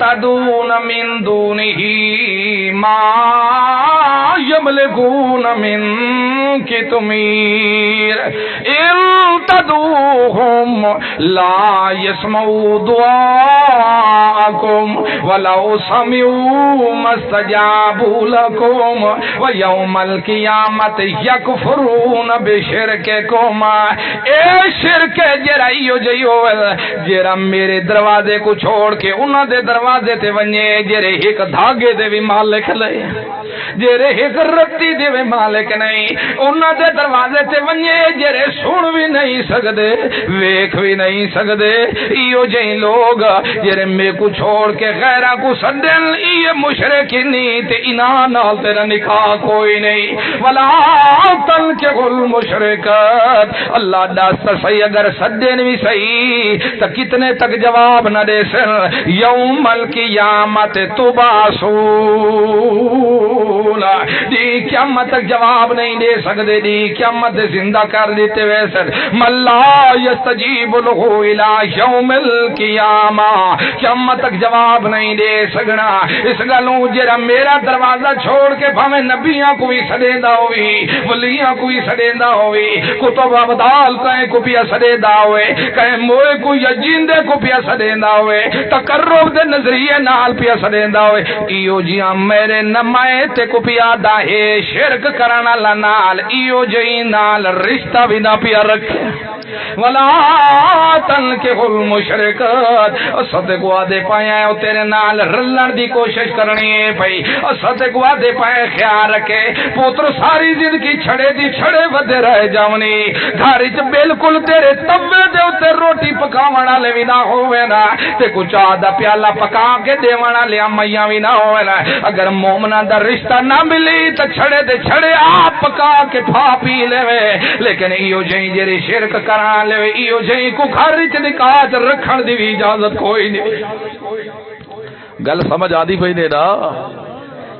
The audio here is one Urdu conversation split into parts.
تدون من دونه ما يملكون من قطمير إن تدعوهم لا يسمعوا دعاءكم ولو سمعوا ما استجابوا لكم ويوم القيامة يكفرون بشرككم اے شرک جرا ایو جیو جرا میرے دروازے کو چھوڑ کے انہاں دے دروازے تے ونجے جرے ایک دھاگے دے بھی مالک لے جرے ایک رتی دے بھی مالک نہیں انہاں دے دروازے تے ونجے جرے سن بھی نہیں سکدے ویکھ بھی نہیں سکدے ایو جئی لوگ جرے میں کو چھوڑ کے غیراں کو سدن یہ مشرکین تے انہاں نال تیرا نکاح کوئی نہیں ولا تنکحوا المشرکات اللہ دست صحیح اگر سدن بھی صحیح تو کتنے تک جواب نہ دے سن یوم القیامت تبعثون دی قیامت تک جواب نہیں دے سکتے دی قیامت زندہ کر دیتے ویسے ملا یستجیب له الى یوم القیامہ قیامت تک جواب نہیں دے سکنا اس گلوں جرا میرا دروازہ چھوڑ کے بھاویں نبیاں کو بھی سدیندا ہوئی ولیاں کو بھی سدیندا ہوئی کتب ابدال کہیں کو بھی سدیندا ہوئے کہیں موئے کو یا جیندے کو بھی سدیندا ہوئے تقرب دے نظریے نال پیا سدیندا ہوئے ایو جیاں میرے نمائے تے کو پیا دا ہے شرک کرنا لنال ایو جئی نال رشتہ بھی نہ پیا رکھے ولا تنکحوا المشرکات صدق وعدے پایا ہے تیرے نال رلن دی کوشش کرنی ہے بھائی صدق وعدے پائے خیال رکھے پوتر ساری زندگی چھڑے دی چھڑے ودے رہ جاونی گھر وچ بالکل تیرے توے دے اوتے روٹی پکاون والے وی نہ ہووے نا تے کچھ آدھا پیالہ پکا کے دیون والے امیاں وی نہ ہووے نا اگر مومناں دا رشتہ نہ ملی تے چھڑے دے چھڑے آپ پکا کے پھا پی لے لیکن ایو جئی جڑی شرک کرا لے ایو جئی کو گھر وچ نکاح رکھن دی بھی اجازت کوئی نہیں گل سمجھ آدی پئی نے نا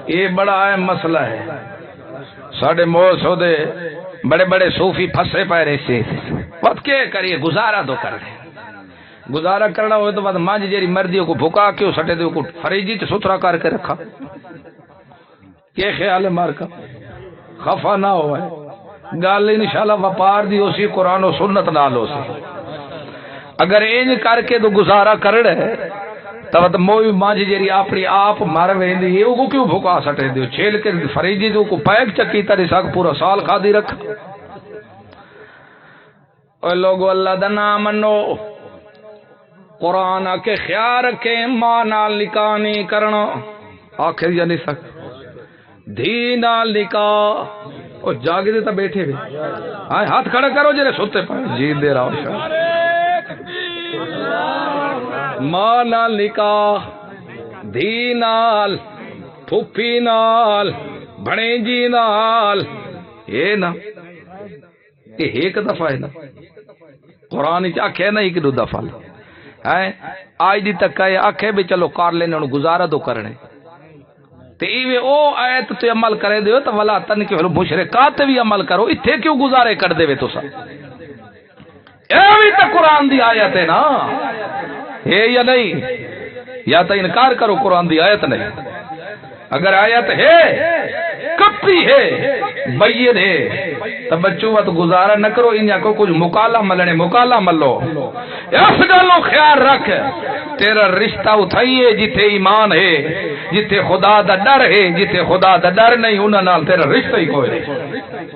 یہ بڑا اہم مسئلہ ہے ساڈے موسو دے بڑے بڑے صوفی پھسے پے رہے سے وقت کے کریے گزارا تو کر لے گزارا کرنا ہوئے تو بعد مانج جیری مرضی کو بھکا کیوں سٹے دے کو فریجی تے ستھرا کر کے رکھا کیا خیال ہے مار کا خفا نہ ہوئے گل انشاءاللہ وپار دی اسی قرآن و سنت نال ہو سی اگر اینج کر کے تو گزارا کرڑے تو موئی مانج جیری اپنی آپ مار ویندی ہے وہ کیوں بھکا سٹے دیو چھیل کے فریجی تو کو پیک چکی تری ساک پورا سال کھا دی رکھ اے لوگو اللہ دا نام منو قرآن کے خیال رکھے ماں نال نکاح نہیں کرنا آخر یا نہیں سک دھی نال نکاح اور جاگے دیتا بیٹھے بھی ہاتھ کھڑا کرو جرے سوتے پائے جی دے رہا ہو ماں نال نکاح دھی نال پھوپھی نال بھڑینجی نال یہ نا یہ ایک دفعہ ہے نا قرآن آکھے نا ایک دو دفعہ آج دی تک آکھے بھی چلو کار لینے گزارا تو کرنے تے ایوے او آیت تے عمل کرے دیو تو ولا تنکحوا المشرکات بھی عمل کرو اتھے کیوں گزارے کر دے وے تو سا اے بھی تو قرآن دی آیت ہے نا ہے یا نہیں یا تو انکار کرو قرآن دی آیت نہیں اگر آیت ہے کپی ہے بین ہے تو بچوں وقت گزارا نہ کرو انہاں کو کچھ مکالا ملنے مکالا ملو اس گلوں خیال رکھ تیرا رشتہ اتھائی ہے جتھے ایمان ہے جتھے خدا دا ڈر ہے جتھے خدا دا ڈر نہیں انہاں نال تیرا رشتہ ہی کوئی نہیں